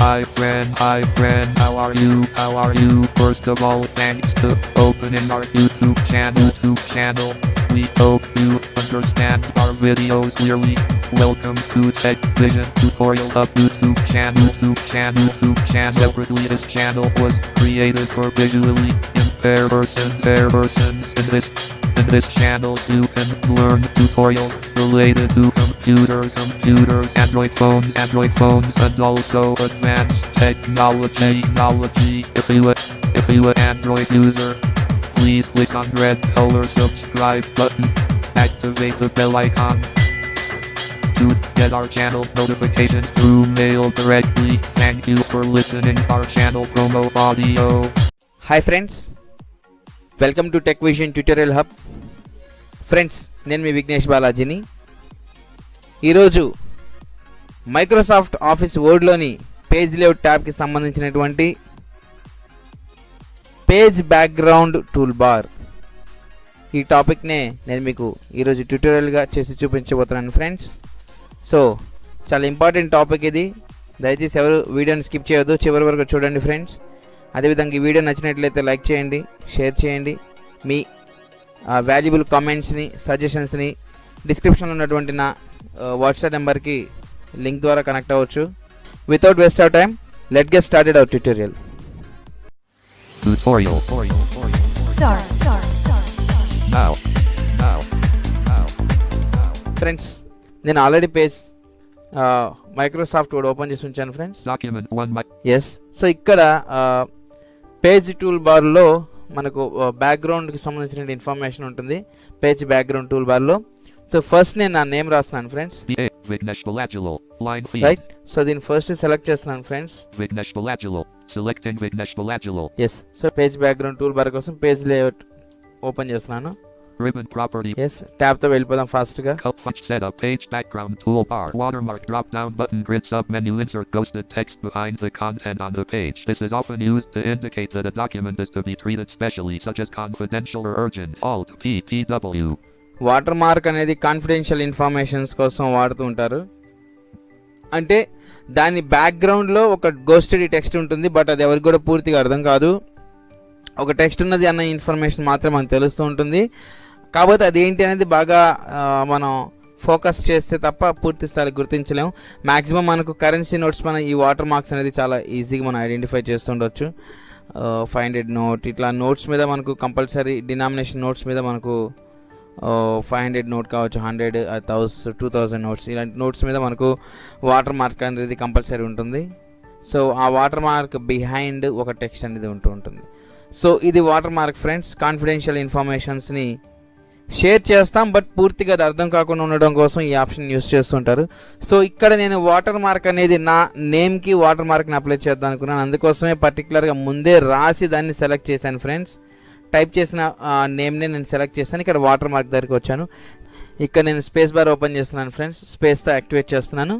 Hi friend, how are you? First of all, thanks to opening our YouTube channel. We hope you understand our videos clearly. Welcome to techvision.tutorials YouTube channel. Separately, this channel was created for visually impaired persons. In this channel, you can learn tutorials related to computers, Android phones, and also advanced technology. If you an Android user, please click on red color subscribe button. Activate the bell icon to get our channel notifications through mail directly. Thank you for listening our channel promo audio. Hi friends, welcome to techvision tutorial hub. Friends, నేను మీ విఘ్నేష్ బాలాజీని. ఈరోజు Microsoft office వర్డ్లోని page layout ట్యాబ్కి సంబంధించినటువంటి page background tool bar ఈ టాపిక్నే నేను మీకు ఈరోజు ట్యూటోరియల్గా చేసి చూపించబోతున్నాను friends. So చాలా ఇంపార్టెంట్ టాపిక్ ఇది. దయచేసి ఎవరు వీడియోని స్కిప్ చేయొద్దు, చివరి వరకు చూడండి ఫ్రెండ్స్. అదేవిధంగా ఈ వీడియో నచ్చినట్లయితే లైక్ చేయండి, షేర్ చేయండి. మీ వాల్యుబుల్ కామెంట్స్ని, సజెషన్స్ని డిస్క్రిప్షన్లో ఉన్నటువంటి నా వాట్సాప్ నెంబర్కి లింక్ ద్వారా కనెక్ట్ అవ్వచ్చు. Without waste of time, let get started our tutorial. Friends, నేను already page Microsoft Word open చేసి ఉంచాను ఫ్రెండ్స్. ఎస్, సో ఇక్కడ పేజ్ టూల్ బార్లో మనకు బ్యాక్గ్రౌండ్కి సంబంధించిన ఇన్ఫర్మేషన్ ఉంటుంది పేజ్ బ్యాక్గ్రౌండ్ టూల్ బార్లో. సో ఫస్ట్ నేను నా నేమ్ రాస్తున్నాను ఫ్రెండ్స్, రైట్. సో దీన్ని ఫస్ట్ సెలెక్ట్ చేస్తున్నాను friends. Yes, so page background tool bar కోసం పేజ్ లేఅవుట్ ఓపెన్ చేస్తున్నాను. Ribbon property. Yes, tab తో వెళ్ళిపోదాం ఫాస్ట్ గా. Setup page background toolbar. Watermark drop down button grid sub menu insert ghosted text behind the content on the page. This is often used to indicate that a document is to be treated specially, such as confidential or urgent. Alt PPW. Watermark అనేది confidential informations కోసం వాడుతూ ఉంటారు. అంటే దాని బ్యాక్గ్రౌండ్లో ఒక ఘోస్టెడ్ text ఉంటుంది, but అది ఎవరికి కూడా పూర్తిగా అర్థం కాదు. ఒక టెక్స్ట్ ఉన్నది అన్న ఇన్ఫర్మేషన్ మాత్రం మనకు తెలుస్తూ ఉంటుంది. కాకపోతే అదేంటి అనేది బాగా మనం ఫోకస్ చేస్తే తప్ప పూర్తి స్థాయిలో గుర్తించలేము. మ్యాక్సిమం మనకు కరెన్సీ నోట్స్ మన ఈ వాటర్ మార్క్స్ అనేది చాలా ఈజీగా మనం ఐడెంటిఫై చేస్తుండొచ్చు. 500 నోట్, ఇట్లా నోట్స్ మీద మనకు కంపల్సరీ డినామినేషన్ నోట్స్ మీద మనకు 500 నోట్ కావచ్చు, 100, 1000, 2000 నోట్స్, ఇలాంటి నోట్స్ మీద మనకు వాటర్ మార్క్ అనేది కంపల్సరీ ఉంటుంది. సో ఆ వాటర్ మార్క్ బిహైండ్ ఒక టెక్స్ట్ అనేది ఉంటుంది. సో ఇది వాటర్ మార్క్ ఫ్రెండ్స్. కాన్ఫిడెన్షియల్ ఇన్ఫర్మేషన్స్ని షేర్ చేస్తాం, బట్ పూర్తిగా అది అర్థం కాకుండా ఉండడం కోసం ఈ ఆప్షన్ యూస్ చేస్తుంటారు. సో ఇక్కడ నేను వాటర్ మార్క్ అనేది నా నేమ్కి వాటర్ మార్క్ని అప్లై చేద్దాం అనుకున్నాను. అందుకోసమే పర్టికులర్గా ముందే రాసి దాన్ని సెలెక్ట్ చేశాను ఫ్రెండ్స్. టైప్ చేసిన నేమ్ని నేను సెలెక్ట్ చేస్తాను. ఇక్కడ వాటర్ మార్క్ దగ్గరికి వచ్చాను. ఇక్కడ నేను స్పేస్ బార్ ఓపెన్ చేస్తున్నాను ఫ్రెండ్స్. స్పేస్తో యాక్టివేట్ చేస్తున్నాను.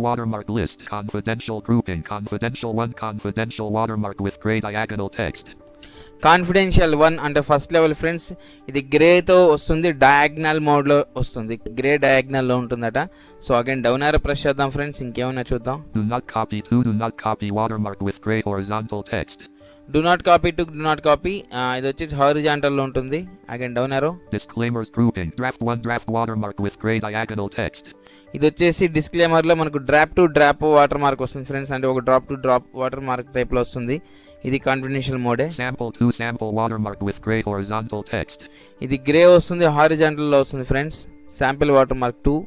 Watermark list, confidential grouping, confidential 1, confidential watermark with gray diagonal text. Confidential 1 అంటే ఫస్ట్ లెవెల్ ఫ్రెండ్స్. ఇది గ్రేతో వస్తుంది, డయాగ్నల్ మోడ్లో వస్తుంది, గ్రే డయాగ్నల్లో ఉంటుందట. So again down arrow press చేద్దాం ఫ్రెండ్స్. ఇంకేమైనా చూద్దాం. Do not copy to, do not copy watermark with gray horizontal text. Do not copy to, do not copy, ఇది వచ్చేసి హారిజాంటల్లో ఉంటుంది. అగైన్ డౌన్ ఆరో. Disclaimers grouping, draft 1, draft watermark with gray diagonal text. ఇది వచ్చేసి డిస్క్లైమర్లో మనకు drop to drop watermark వస్తుంది friends. అంటే ఒక drop to drop watermark టైప్లో వస్తుంది. ఇది కాన్ఫిడెన్షియల్ మోడే. Sample 2, sample watermark with gray horizontal text. ఇది గ్రే వస్తుంది, హారిజాంటల్లో వస్తుంది friends. Sample watermark 2.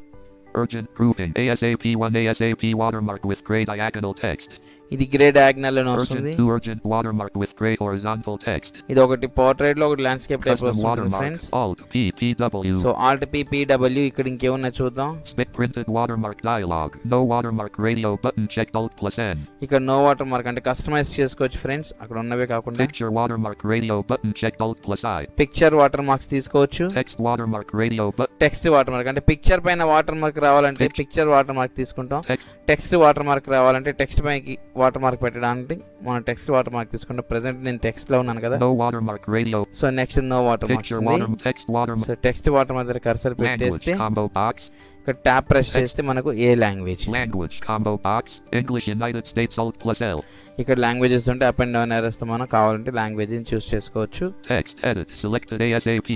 Urgent grouping, ASAP 1, ASAP watermark with gray diagonal text. ఇది గ్రే డయాగ్నల్ లోనే వస్తుంది. Urgent 2, urgent watermark with gray horizontal text. ఇది ఒకటి పోర్ట్రైట్ లో, ఒకటి ల్యాండ్స్కేప్ టైప్ లో వస్తుంది friends. Alt PPW. So Alt PPW. ఇక్కడ ఇంకేమన్నా చూద్దాం. Split printed watermark dialog. No watermark radio button checked Alt +N. ఇక్కడ నో వాటర్ మార్క్ అంటే కస్టమైజ్ చేసుకోవచ్చు ఫ్రెండ్స్, అక్కడ ఉన్నవే కాకుండా. Picture watermark radio button checked Alt+I. Picture watermarks తీసుకోవచ్చు. Text watermark radio button. Text watermark అంటే picture పైన watermark రావాలంటే పిక్చర్ వాటర్ మార్క్ తీసుకుంటాం. టెక్స్ట్ వాటర్ మార్క్ రావాలంటే టెక్స్ట్ పైకి వాటర్ మార్క్ పెట్టడానికి మనం టెక్స్ట్ వాటర్ మార్క్ తీసుకుంటే ప్రెసెంట్ నేను టెక్స్ట్ లో ఉన్నాను కదా. No watermark radio. So next no watermark Picture ఉంది. text watermark. So text water mark దగ్గర కర్సర్ Language పెట్టేస్తే combo box. ఇక్కడ ట్యాప్ ప్రెస్ చేస్తే మనకు ఏ language. Language combo box. English United States Alt plus L. ఇక్కడ languages ఉంటే up and down ఏరేస్తే మనం కావాలంటే లాంగ్వేజ్ ని చూస్ చేసుకోవచ్చు. Text edit selected ASAP.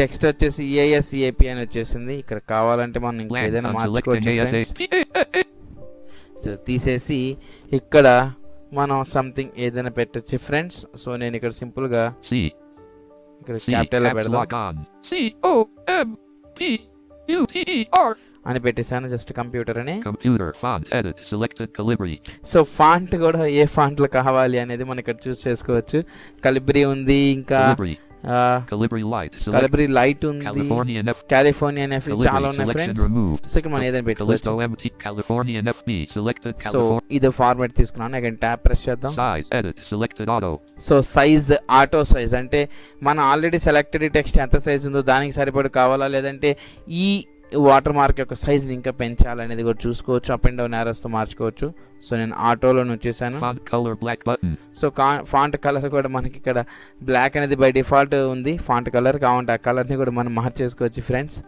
Text వచ్చేసి ASAP అని వచ్చేసింది. ఇక్కడ కావాలంటే మనం ఇంకా ఏదైనా మార్చుకోవచ్చు ఫ్రెండ్స్. సో తీసేసి ఇక్కడ మనం సంథింగ్ ఏదైనా పెట్టచ్చు ఫ్రెండ్స్. సో నేను ఇక్కడ సింపుల్ గా ఇక్కడ క్యాపిటల్ లో పెడదాం అని పెట్టేసాను, జస్ట్ కంప్యూటర్ అని. Computer font edit selected Calibri. So font కూడా ఏ ఫాంట్ లో కావాలి అనేది మనం ఇక్కడ చూస్ చేసుకోవచ్చు. కలిబ్రి ఉంది, ఇంకా కలిబ్రి లైట్ ఉంది, కాలిఫోర్నియన్ ఎఫ్ చాలా ఉన్నాయి ఫ్రెండ్స్. సో ఇక్కడ మనం ఏదైనా పెట్టుకోవచ్చు. సో ఇది ఫార్మాట్ తీసుకున్నాను. అగైన్ ట్యాప్ ప్రెస్ చేద్దాం. సో సైజ్ ఆటో సైజ్ అంటే మనం ఆల్రెడీ సెలెక్టెడ్ టెక్స్ట్ ఎంత సైజ్ ఉందో దానికి సరిపడి కావాలా, లేదంటే ఈ వాటర్ మార్క్ యొక్క సైజ్ని ఇంకా పెంచాలనేది కూడా చూసుకోవచ్చు. అప్ అండ్ డౌన్ యారోస్ తో మార్చుకోవచ్చు. సో నేను ఆటోలో వచ్చేసాను. సో ఫాంట్ కలర్ కూడా మనకి ఇక్కడ బ్లాక్ అనేది బై డిఫాల్ట్ ఉంది ఫాంట్ కలర్. కావాలంటే ఆ కలర్ని కూడా మనం మార్చేసుకోవచ్చు ఫ్రెండ్స్.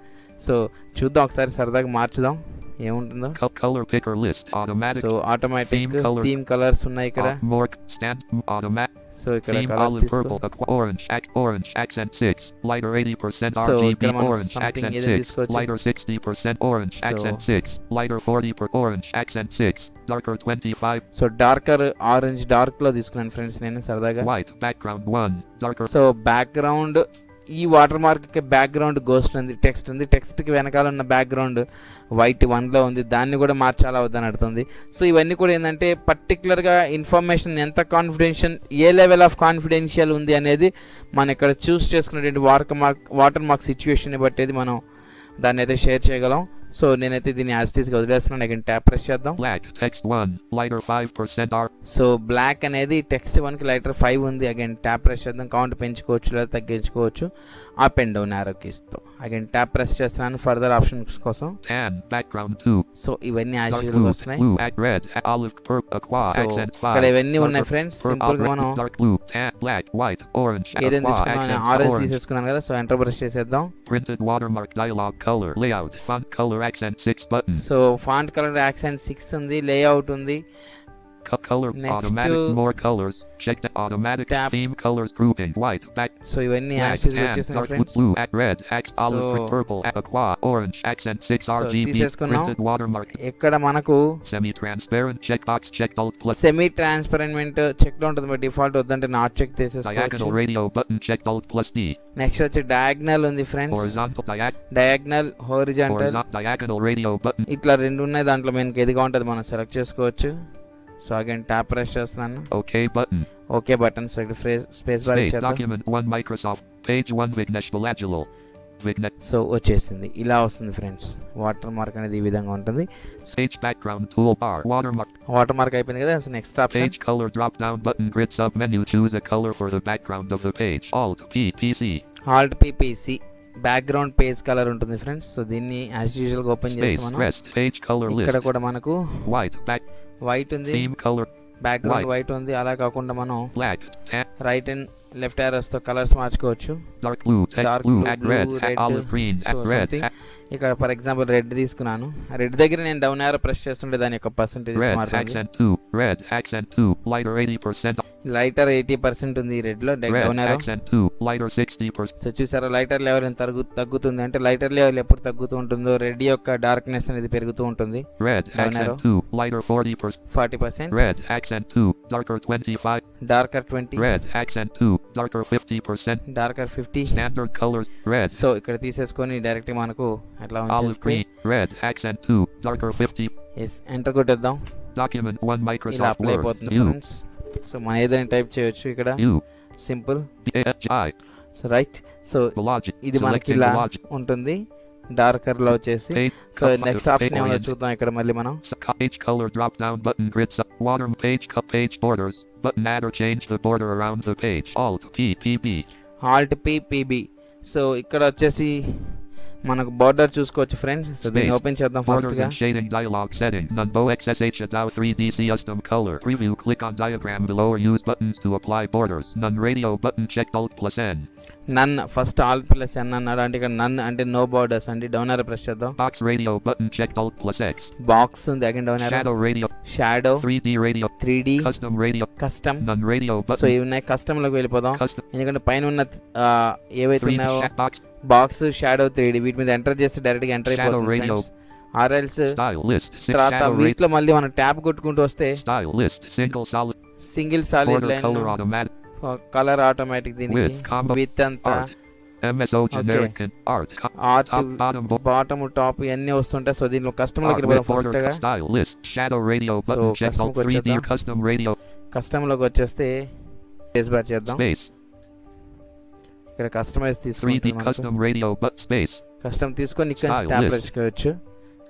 సో చూద్దాం ఒకసారి సరదాగా మార్చుదాం ఏముంటుందో. సో ఆటోమేటిక్ థీమ్ కలర్స్ ఉన్నాయి ఇక్కడ. సో ఇక్కడ orange accent 6 lighter 80% RGB orange accent 6 lighter 60% orange accent 6 lighter 40% orange accent 6 darker 25. So darker orange dark లో తీసుకున్నాను ఫ్రెండ్స్ నేను సరదాగా. white background 1 darker. So background ఈ వాటర్ మార్క్ కి బ్యాక్గ్రౌండ్ గోస్ట్ ఉంది, టెక్స్ట్ ఉంది. టెక్స్ట్ కి వెనకాల ఉన్న బ్యాక్గ్రౌండ్ వైట్ 1లో ఉంది, దాన్ని కూడా మార్చాలా వద్దని అడుగుతుంది. సో ఇవన్నీ కూడా ఏంటంటే పర్టికులర్గా ఇన్ఫర్మేషన్ ఎంత confidential, A level of confidential ఉంది అనేది మనం ఇక్కడ చూస్ చేసుకునేటువంటి వాటర్ మార్క్ సిచ్యువేషన్ని బట్టి మనం దాన్ని అయితే షేర్ చేయగలం. సో నేనైతే దీన్ని యాజ్ ఇట్ ఈస్ గా వదిలేస్తున్నాను. అగైన్ ట్యాప్ ప్రెస్ చేద్దాం. Black text 1 lighter 5% R. So black అనేది టెక్స్ట్ 1 కి లైటర్ 5 ఉంది. అగైన్ ట్యాప్ ప్రెస్ చేద్దాం. కౌంట్ పెంచుకోవచ్చు లేదా తగ్గించుకోవచ్చు up and down arrow keys తో. అగైన్ ట్యాప్ ప్రెస్ చేస్తున్నాను ఫర్దర్ ఆప్షన్స్ కోసం. Tan background 2. సో ఇవన్నీ యాజ్ యూజువల్ గా వస్తున్నాయి. Red olive purple aqua accent 5. ఇక్కడ ఇవన్నీ ఉన్నాయి ఫ్రెండ్స్. సింపుల్ గా మనం dark blue tan black white orange ఏదైనా తీసుకున్నాను, ఆరెంజ్ తీసేసుకున్నాను కదా. సో ఎంటర్ ప్రెస్ చేసేద్దాం. Printed watermark dialog color layout font color accent 6 button. So font colour accent 6 ఉంది, లేఅవుట్ ఉంది. Color automatic more colors checked automatic theme colors grouping white back. So ఇవన్నీ Ashes వచ్చేసాయి friends. Blue at red olive purple aqua orange accent 6 RGB printed watermark. ఇక్కడ మనకు semi transparent checkbox checked alt plus semi transparent check లో ఉంటుంది by default, వద్దంటే not check చేసేసుకోవచ్చు. diagonal radio button checked alt plus D. Next వచ్చి diagonal ఉంది friends. horizontal diagonal horizontal diagonal radio button ఇట్లా రెండు ఉన్నాయి. దాంట్లో మనకి ఏదిగా ఉంటుంది మనం సెలెక్ట్ చేసుకోవచ్చు. సో అగైన్ ట్యాప్ ప్రెస్ చేస్తున్నాను. Okay button. Okay button. So ఇక్కడ స్పేస్ బార్ ఇచ్చేద్దాం. డాక్యుమెంట్ 1 మైక్రోసాఫ్ట్ పేజ్ 1 విఘ్నేష్ బలాజిలో. సో వచ్చేసింది, ఇలా వస్తుంది ఫ్రెండ్స్. వాటర్ మార్క్ అనేది ఈ విధంగా ఉంటుంది. Page background tool bar water mark అయిపోయింది కదా. So next option page colour drop down button grid sub menu choose a colour for the background of the page. Alt P background page colour ఉంటుంది friends. So దీన్ని as usual గా open చేస్తాం మనం. ఇక్కడ కూడా మనకు వైట్ ఉంది, background white ఉంది. అలా కాకుండా మనం రైట్ అండ్ లెఫ్ట్ యారోస్ తో కలర్స్ మార్చుకోవచ్చు. Dark blue, red, olive green, red. ఇక్కడ ఫర్ ఎగ్జాంపుల్ రెడ్ తీసుకున్నాను. రెడ్ దగ్గర నేను డౌన్ యారో ప్రెస్ చేస్తుంటే దాని యొక్క పర్సెంటేజ్ మారుతుంది. Red accent 2 lighter 80%. లైటర్ 80% ఉంది రెడ్ లో. Down arrow accent 2 lighter 60%. So చూసారా లైటర్ లెవెల్ ఎంత తగ్గుతుంది అంటే లైటర్ లెవెల్ ఎప్పుడు తగ్గుతూ ఉంటుందో రెడ్ యొక్క డార్క్నెస్ అనేది పెరుగుతూ ఉంటుంది. Red accent 2 lighter 40%. Red accent 2 darker 25. Darker 20. Red accent 2 darker 50%. Darker 50. Standard colours red. So ఇక్కడ తీసేసుకొని డైరెక్ట్ మనకు అట్లా ఉంచేస్తే red accent 2 darker 50. yes enter కొట్టేద్దాం. డాక్యుమెంట్ 1 మైక్రోసాఫ్ట్ వర్డ్ అయిపోతుంది ఫ్రెండ్స్. సో మనం ఏదైనా టైప్ చేయొచ్చు ఇక్కడ. సింపుల్. So right. సో ఇది మనకి ఇలా ఉంటుంది డార్కర్ లో వచ్చేసి. సో నెక్స్ట్ ఆప్షన్ ఏమో చూద్దాం ఇక్కడ మళ్ళీ మనం. Page colour drop down button grid water page cup page borders button add or change the border around the page. Alt P P B. So ఇక్కడ వచ్చేసి మనకు బార్డర్ చూసుకోవచ్చు ఫ్రెండ్స్. సో దీన్ని ఓపెన్ చేద్దాం ఫస్ట్ Borders గా. and shading dialog setting. None Bo XSH DAO 3D custom color. Preview. Click on diagram below or use buttons to apply borders. None radio button checked Alt+N. None first Alt+N అన్నాడు అంటే ఇక్కడ none అంటే no borders అండి. Down arrow press చేద్దాం. Box radio button checked Alt+X. Box ఉంది again down arrow. Shadow radio. Shadow 3D radio. 3D Custom radio. Custom. None radio so button. ఇవి ఉన్నాయి. Custom లోకి వెళ్ళిపోదాం. Custom ఎందుకంటే పైన ఉన్న ఏవైతే 3D ఉన్నాయో chat box. Box shadow 3D వీటి మీద ఎంటర్ చేస్తే డైరెక్ట్ గా ఎంటర్ Shadow అయిపోతుంది radio. ఫ్రెండ్స్. ఆర్ఎల్స్ Style list. తర్వాత Shadow radio. వీటిలో మళ్ళీ మనం ట్యాప్ కొట్టుకుంటూ వస్తే Style list. Single solid. Single solid Border line color automatic. Colour automatic దీనికి Width combo. విత్ అంతా Art. MSO generic and art. Art Top bottom bottom top ఇవన్నీ వస్తుంటాయి. సో దీనిలో కస్టమ్ లోకి Art వెళ్ళిపోదాం with ఫస్ట్ border గా. style list. Shadow radio button So, checked custom Alt 3D వచ్చేద్దాం. custom radio custom లోకి వచ్చేస్తే స్పేస్ బార్ చేద్దాం. space. ఇక్కడ కస్టమైజ్ 3D తీసుకుంటాం. custom radio but space. Custom తీసుకొని ఇక్కడ Style ట్యాప్ list. చేసుకోవచ్చు.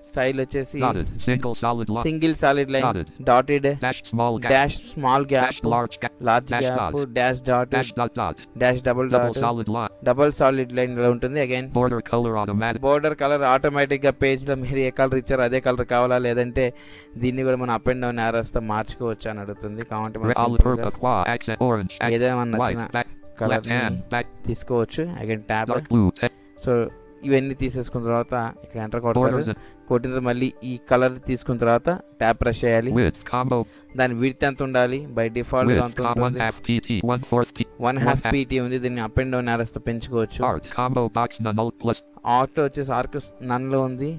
స్టైల్ వచ్చేసి Dotted. Single solid line. Single solid line, Dotted. Dotted, Dash small gap. Dash small gap, Dash large gap. Large dash gap, dot. Dash dot, Dash dot dot. Dash double Double dot, solid line. Double solid line ఇలా ఉంటుంది. Again Border color automatic. Border colour automatic గా page లో మీరు ఏ colour ఇచ్చారో అదే colour కావాలా, లేదంటే దీన్ని కూడా మనం అప్ అండ్ డౌన్ యారోస్ తో మార్చుకోవచ్చు అని అడుగుతుంది. కాబట్టి మనం Olive simple గా purple qua accent orange. ఏదైనా White. నచ్చిన Back. Colour Left hand. Back. తీసుకోవచ్చు. Again tab. Dark blue. So ఇవన్నీ తీసేసుకున్న తర్వాత ఇక్కడ ఎంటర్ కొడతారు. Borders and కొట్టిన తర్వాత మళ్ళీ ఈ కలర్ తీసుకున్న తర్వాత ట్యాప్ ప్రెస్ చేయాలి. width combo. దాని విడ్త్ ఎంత ఉండాలి? బై డిఫాల్ట్ గా Width అంత com ఉంటుంది. 1/2 pt. 1/4 pt. 1/2 pt ఉంది. దీన్ని అప్ అండ్ డౌన్ యారోస్ తో పెంచుకోవచ్చు. Art combo box none alt plus. Art వచ్చేసి ఆర్క్ నన్ లో ఉంది.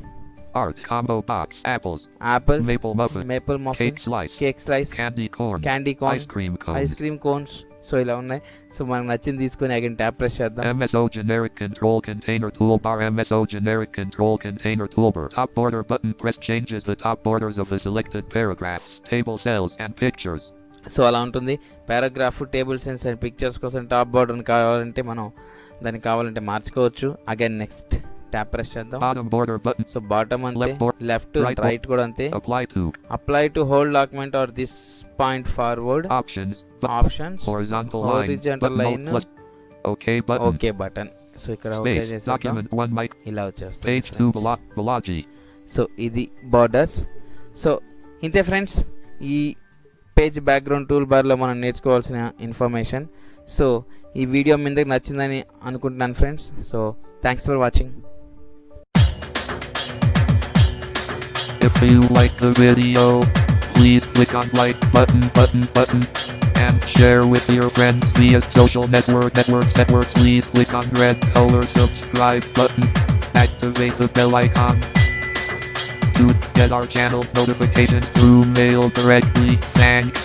Art combo box. Apples. Apple, Maple muffin. Maple muffin, Cake slice. Cake slice, Candy corn. Candy corn, Ice cream cones. Ice cream cones. So ఇలా ఉన్నాయి. So మనకు నచ్చింది తీసుకొని again tab press చేద్దాం. MSO generic control container toolbar. MSO generic control container toolbar. Top border button press changes the top borders of the selected paragraphs, table cells and pictures. So అలా ఉంటుంది. Paragraph, table sense and pictures కోసం top border కావాలంటే మనం దానికి కావాలంటే మార్చుకోవచ్చు. Again next tap press చేద్దాం. Bottom border button. So bottom అంతే, లెఫ్ట్ right రైట్ కూడా అంతే. Apply to. Apply to hold document are this point forward. Options. Options, Horizontal line. horizontal Button line, plus. OK button. Okay button. So ఇక్కడ okay Space. చేసేద్దాం. Document 1 mic. ఇలా వచ్చేస్తుంది. Page 2 balaji. So ఇది borders. So ఇంతే friends ఈ page background tool బార్లో మనం నేర్చుకోవాల్సిన ఇన్ఫర్మేషన్. సో ఈ వీడియో మీ దగ్గర నచ్చిందని అనుకుంటున్నాను friends. So thanks for watching. If you like the video, please click on like button and share with your friends via social networks. Please click on red color subscribe button. Activate the bell icon to get our channel notifications through mail directly. Thanks.